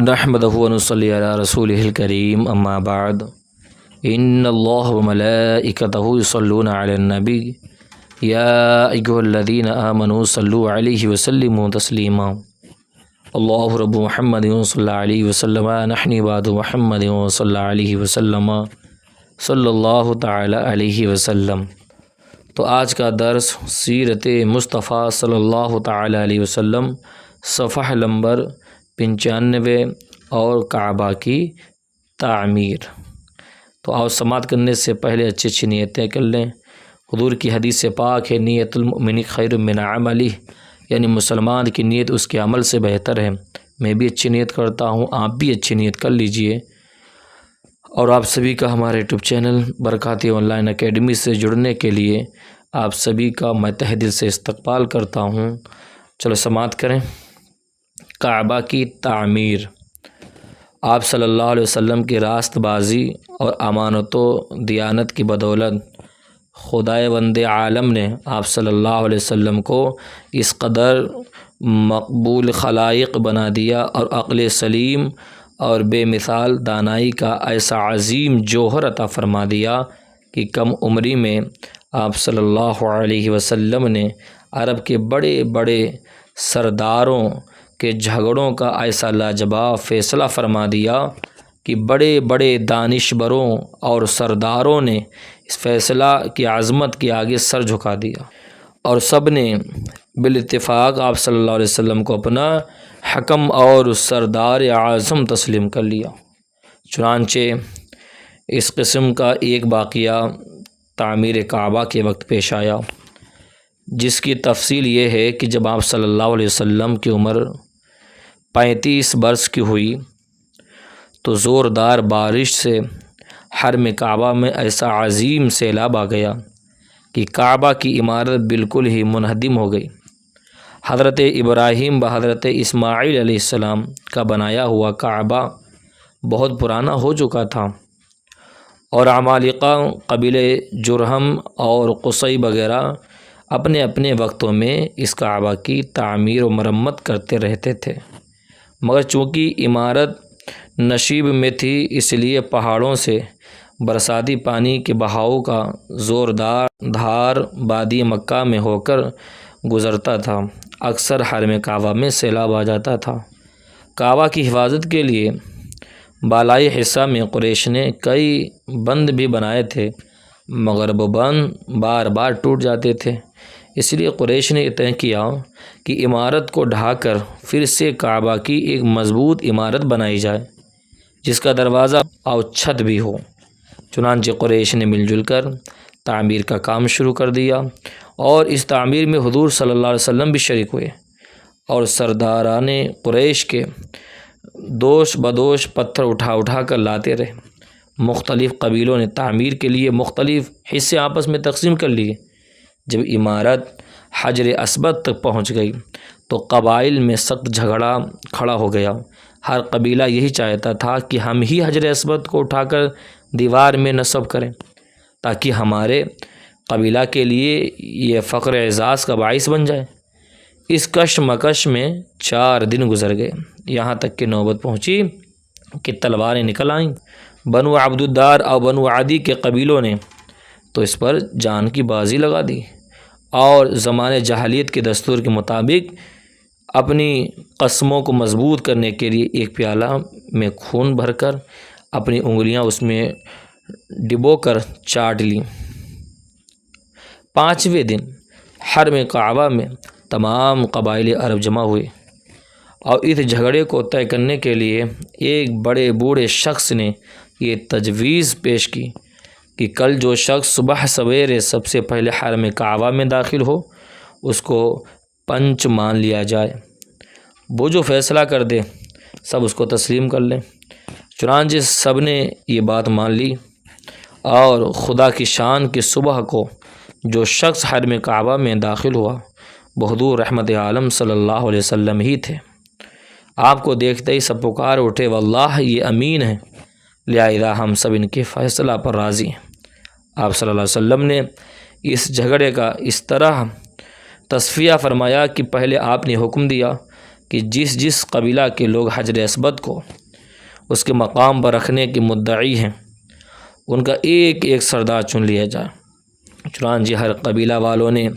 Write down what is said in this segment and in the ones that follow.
نحمدہ و نصلی علی رسولہ الکریم اما بعد ان اللہ و ملائکتہ یصلون علی النبی یا ایھا الذین آمنوا صلوا علیہ وسلموا تسلیما اللہ رب محمد صلی اللہ علیہ وسلم نحن بعد محمد صلی اللہ علیہ وسلم صلی اللہ تعالی علیہ وسلم۔ تو آج کا درس سیرت مصطفیٰ صلی اللہ تعالی علیہ وسلم، صفحہ نمبر 95 اور کعبہ کی تعمیر۔ تو آؤ سماعت کرنے سے پہلے اچھی نیتیں کر لیں۔ حضور کی حدیث پاک ہے، نیت المؤمن خیر من عملہ، یعنی مسلمان کی نیت اس کے عمل سے بہتر ہے۔ میں بھی اچھی نیت کرتا ہوں، آپ بھی اچھی نیت کر لیجئے۔ اور آپ سبھی کا ہمارے یوٹیوب چینل برکات آن لائن اکیڈمی سے جڑنے کے لیے آپ سبھی کا میں تہہ دل سے استقبال کرتا ہوں۔ چلو سماعت کریں۔ کعبہ کی تعمیر۔ آپ صلی اللہ علیہ وسلم کی راست بازی اور امانت و دیانت کی بدولت خدائے بند عالم نے آپ صلی اللہ علیہ وسلم کو اس قدر مقبول خلائق بنا دیا اور عقل سلیم اور بے مثال دانائی کا ایسا عظیم جوہر عطا فرما دیا کہ کم عمری میں آپ صلی اللہ علیہ وسلم نے عرب کے بڑے بڑے سرداروں کے جھگڑوں کا ایسا لاجواب فیصلہ فرما دیا کہ بڑے بڑے دانشوروں اور سرداروں نے اس فیصلہ کی عظمت کے آگے سر جھکا دیا، اور سب نے بالاتفاق آپ صلی اللہ علیہ وسلم کو اپنا حکم اور سردار اعظم تسلیم کر لیا۔ چنانچہ اس قسم کا ایک واقعہ تعمیر کعبہ کے وقت پیش آیا، جس کی تفصیل یہ ہے کہ جب آپ صلی اللہ علیہ وسلم کی عمر 35 برس کی ہوئی تو زوردار بارش سے حرم کعبہ میں ایسا عظیم سیلاب آ گیا کہ کعبہ کی عمارت بالکل ہی منہدم ہو گئی۔ حضرت ابراہیم و حضرت اسماعیل علیہ السلام کا بنایا ہوا کعبہ بہت پرانا ہو چکا تھا، اور عمالقہ قبیلے جرہم اور قصی وغیرہ اپنے اپنے وقتوں میں اس کعبہ کی تعمیر و مرمت کرتے رہتے تھے، مگر چونکہ عمارت نشیب میں تھی اس لیے پہاڑوں سے برساتی پانی کے بہاؤ کا زوردار دھار وادی مکہ میں ہو کر گزرتا تھا۔ اکثر حرم کعبہ میں سیلاب آ جاتا تھا۔ کعبہ کی حفاظت کے لیے بالائی حصہ میں قریش نے کئی بند بھی بنائے تھے، مگر وہ بند بار بار ٹوٹ جاتے تھے۔ اس لیے قریش نے طے کیا کہ عمارت کو ڈھا کر پھر سے کعبہ کی ایک مضبوط عمارت بنائی جائے، جس کا دروازہ اور چھت بھی ہو۔ چنانچہ قریش نے مل جل کر تعمیر کا کام شروع کر دیا، اور اس تعمیر میں حضور صلی اللہ علیہ وسلم بھی شریک ہوئے، اور سرداران قریش کے دوش بدوش پتھر اٹھا اٹھا کر لاتے رہے۔ مختلف قبیلوں نے تعمیر کے لیے مختلف حصے آپس میں تقسیم کر لیے۔ جب عمارت حجر اسود تک پہنچ گئی تو قبائل میں سخت جھگڑا کھڑا ہو گیا۔ ہر قبیلہ یہی چاہتا تھا کہ ہم ہی حجر اسود کو اٹھا کر دیوار میں نصب کریں، تاکہ ہمارے قبیلہ کے لیے یہ فخر اعزاز کا باعث بن جائے۔ اس کش مکش میں 4 دن گزر گئے، یہاں تک کہ نوبت پہنچی کہ تلواریں نکل آئیں۔ بنو عبد الدار اور بنو عدی کے قبیلوں نے تو اس پر جان کی بازی لگا دی، اور زمانے جاہلیت کے دستور کے مطابق اپنی قسموں کو مضبوط کرنے کے لیے ایک پیالہ میں خون بھر کر اپنی انگلیاں اس میں ڈبو کر چاٹ لیں۔ 5ویں دن حرم کعبہ میں تمام قبائل عرب جمع ہوئے، اور اس جھگڑے کو طے کرنے کے لیے ایک بڑے بوڑھے شخص نے یہ تجویز پیش کی کہ کل جو شخص صبح سویرے سب سے پہلے حرم کعبہ میں داخل ہو اس کو پنچ مان لیا جائے، وہ جو فیصلہ کر دے سب اس کو تسلیم کر لیں۔ چنانچہ سب نے یہ بات مان لی، اور خدا کی شان کہ صبح کو جو شخص حرم کعبہ میں داخل ہوا وہ حضور رحمت عالم صلی اللہ علیہ وسلم ہی تھے۔ آپ کو دیکھتے ہی سب پکار اٹھے، واللہ یہ امین ہے، لہذا ہم سب ان کے فیصلہ پر راضی ہیں۔ آپ صلی اللہ علیہ وسلم نے اس جھگڑے کا اس طرح تصفیہ فرمایا کہ پہلے آپ نے حکم دیا کہ جس قبیلہ کے لوگ حجر اسود کو اس کے مقام پر رکھنے کے مدعی ہیں ان کا ایک ایک سردار چن لیا جائے۔ چنانچہ ہر قبیلہ والوں نے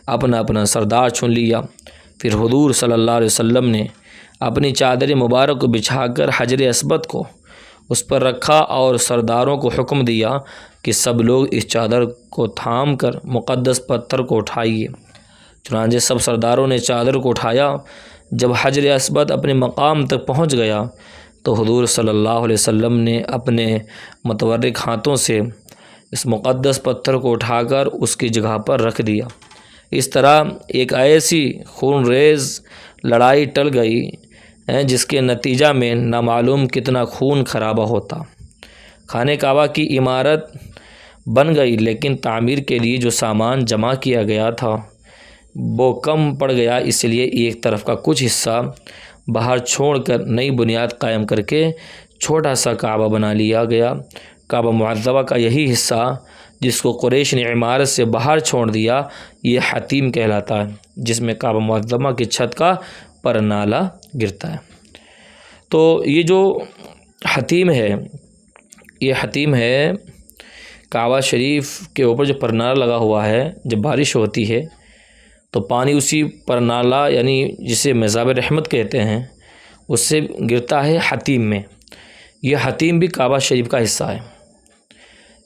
اپنا اپنا سردار چن لیا۔ پھر حضور صلی اللہ علیہ وسلم نے اپنی چادر مبارک کو بچھا کر حجر اسود کو اس پر رکھا اور سرداروں کو حکم دیا کہ سب لوگ اس چادر کو تھام کر مقدس پتھر کو اٹھائیے۔ چنانچہ سب سرداروں نے چادر کو اٹھایا۔ جب حجر اسود اپنے مقام تک پہنچ گیا تو حضور صلی اللہ علیہ وسلم نے اپنے متورک ہاتھوں سے اس مقدس پتھر کو اٹھا کر اس کی جگہ پر رکھ دیا۔ اس طرح ایک ایسی خون ریز لڑائی ٹل گئی جس کے نتیجہ میں نامعلوم کتنا خون خرابہ ہوتا۔ خانہ کعبہ کی عمارت بن گئی، لیکن تعمیر کے لیے جو سامان جمع کیا گیا تھا وہ کم پڑ گیا، اس لیے ایک طرف کا کچھ حصہ باہر چھوڑ کر نئی بنیاد قائم کر کے چھوٹا سا کعبہ بنا لیا گیا۔ کعبہ معظمہ کا یہی حصہ جس کو قریش نے عمارت سے باہر چھوڑ دیا یہ حتیم کہلاتا ہے، جس میں کعبہ معظمہ کی چھت کا پرنالہ گرتا ہے۔ تو یہ جو حتیم ہے یہ حتیم ہے کعبہ شریف کے اوپر جو پرنالہ لگا ہوا ہے، جب بارش ہوتی ہے تو پانی اسی پرنالہ یعنی جسے میزاب رحمت کہتے ہیں اس سے گرتا ہے حتیم میں۔ یہ حتیم بھی کعبہ شریف کا حصہ ہے۔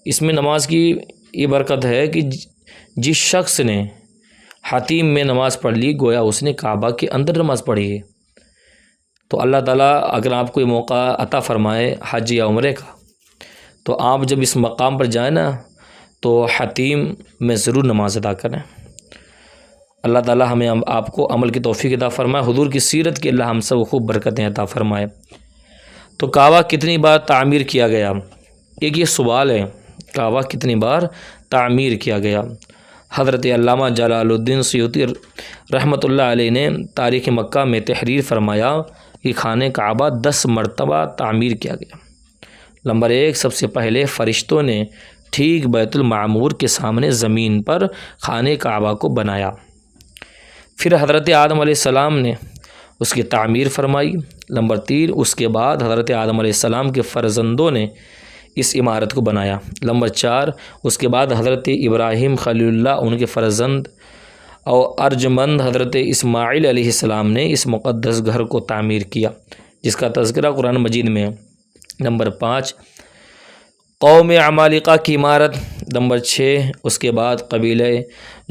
اس میں نماز کی یہ برکت ہے کہ جس شخص نے حتیم میں نماز پڑھ لی گویا اس نے کعبہ کے اندر نماز پڑھی ہے۔ تو اللہ تعالیٰ اگر آپ کو یہ موقع عطا فرمائے حج یا عمرے کا تو آپ جب اس مقام پر جائیں نا تو حتیم میں ضرور نماز ادا کریں۔ اللہ تعالیٰ ہمیں آپ کو عمل کی توفیق عطا فرمائے، حضور کی سیرت کی اللہ ہم سب کو خوب برکتیں عطا فرمائے۔ تو کعبہ کتنی بار تعمیر کیا گیا؟ ایک یہ سوال ہے، کعبہ کتنی بار تعمیر کیا گیا؟ حضرت علامہ جلال الدین سیوطی رحمۃ اللہ علیہ نے تاریخ مکہ میں تحریر فرمایا کہ خانہ کعبہ 10 مرتبہ تعمیر کیا گیا۔ نمبر 1، سب سے پہلے فرشتوں نے ٹھیک بیت المعمور کے سامنے زمین پر خانہ کعبہ کو بنایا۔ پھر حضرت آدم علیہ السلام نے اس کی تعمیر فرمائی۔ نمبر 3، اس کے بعد حضرت آدم علیہ السلام کے فرزندوں نے اس عمارت کو بنایا۔ نمبر 4، اس کے بعد حضرت ابراہیم خلیل اللہ ان کے فرزند اور ارجمند حضرت اسماعیل علیہ السلام نے اس مقدس گھر کو تعمیر کیا جس کا تذکرہ قرآن مجید میں ہے۔ نمبر 5، قوم عمالقہ کی عمارت۔ نمبر 6، اس کے بعد قبیلہ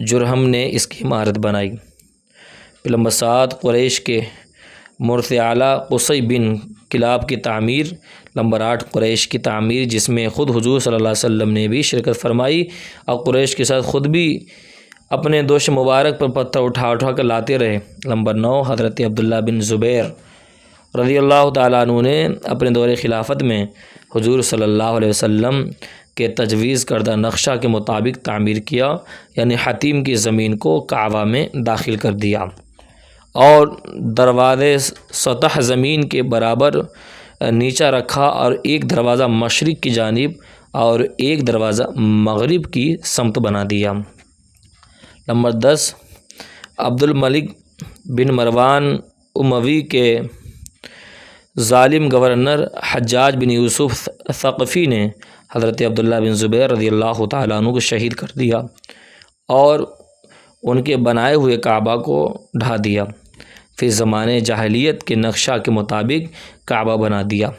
جرہم نے اس کی عمارت بنائی۔ نمبر 7، قریش کے مرث اعلیٰ قصی بن کلاب کی تعمیر۔ نمبر 8، قریش کی تعمیر جس میں خود حضور صلی اللہ علیہ وسلم نے بھی شرکت فرمائی اور قریش کے ساتھ خود بھی اپنے دوش مبارک پر پتھر اٹھا کر لاتے رہے۔ نمبر 9، حضرت عبداللہ بن زبیر رضی اللہ تعالیٰ عنہ نے اپنے دور خلافت میں حضور صلی اللہ علیہ وسلم کے تجویز کردہ نقشہ کے مطابق تعمیر کیا، یعنی حتیم کی زمین کو کعبہ میں داخل کر دیا اور دروازے سطح زمین کے برابر نیچا رکھا اور ایک دروازہ مشرق کی جانب اور ایک دروازہ مغرب کی سمت بنا دیا۔ نمبر 10، عبد الملک بن مروان اموی کے ظالم گورنر حجاج بن یوسف ثقفی نے حضرت عبداللہ بن زبیر رضی اللہ تعالیٰ عنہ کو شہید کر دیا اور ان کے بنائے ہوئے کعبہ کو ڈھا دیا۔ پھر زمانے جاہلیت کے نقشہ کے مطابق کعبہ بنا دیا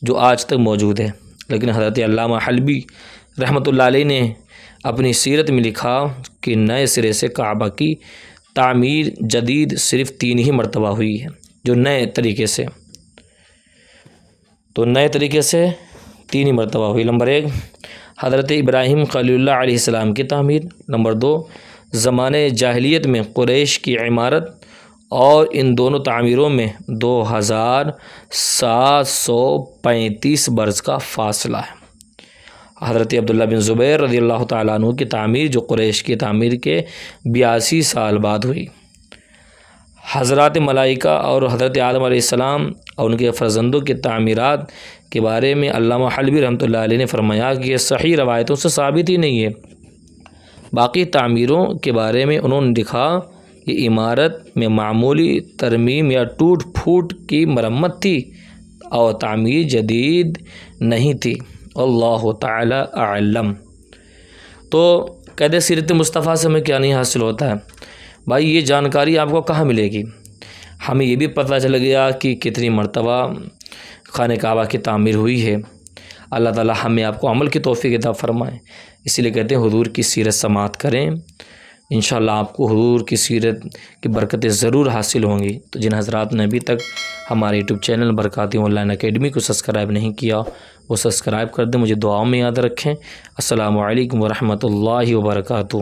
جو آج تک موجود ہے، لیکن حضرت علامہ حلبی رحمۃ اللہ علیہ نے اپنی سیرت میں لکھا کہ نئے سرے سے کعبہ کی تعمیر جدید صرف 3 ہی مرتبہ ہوئی ہے، جو نئے طریقے سے 3 ہی مرتبہ ہوئی۔ نمبر 1، حضرت ابراہیم خلیل اللہ علیہ السلام کی تعمیر۔ نمبر 2، زمانے جاہلیت میں قریش کی عمارت، اور ان دونوں تعمیروں میں 2735 برس کا فاصلہ ہے۔ حضرت عبداللہ بن زبیر رضی اللہ تعالیٰ عنہ کی تعمیر جو قریش کی تعمیر کے 82 سال بعد ہوئی۔ حضرات ملائکہ اور حضرت آدم علیہ السلام اور ان کے فرزندوں کی تعمیرات کے بارے میں علامہ حلبی رحمۃ اللہ علیہ نے فرمایا کہ یہ صحیح روایتوں سے ثابت ہی نہیں ہے۔ باقی تعمیروں کے بارے میں انہوں نے لکھا یہ عمارت میں معمولی ترمیم یا ٹوٹ پھوٹ کی مرمت تھی اور تعمیر جدید نہیں تھی۔ اللہ تعالی اعلم۔ تو قید سیرت مصطفیٰ سے ہمیں کیا نہیں حاصل ہوتا ہے بھائی؟ یہ جانکاری آپ کو کہاں ملے گی؟ ہمیں یہ بھی پتہ چل گیا کہ کتنی مرتبہ خانہ کعبہ کی تعمیر ہوئی ہے۔ اللہ تعالی ہمیں آپ کو عمل کی توفیق عطا فرمائے۔ اسی لیے کہتے ہیں حضور کی سیرت سماعت کریں، انشاءاللہ آپ کو حضور کی سیرت کی برکتیں ضرور حاصل ہوں گی۔ تو جن حضرات نے ابھی تک ہمارے YouTube channel Barkati online academy کو سبسکرائب نہیں کیا وہ سبسکرائب کر دیں، مجھے دعاؤں میں یاد رکھیں۔ السلام علیکم ورحمۃ اللہ وبرکاتہ۔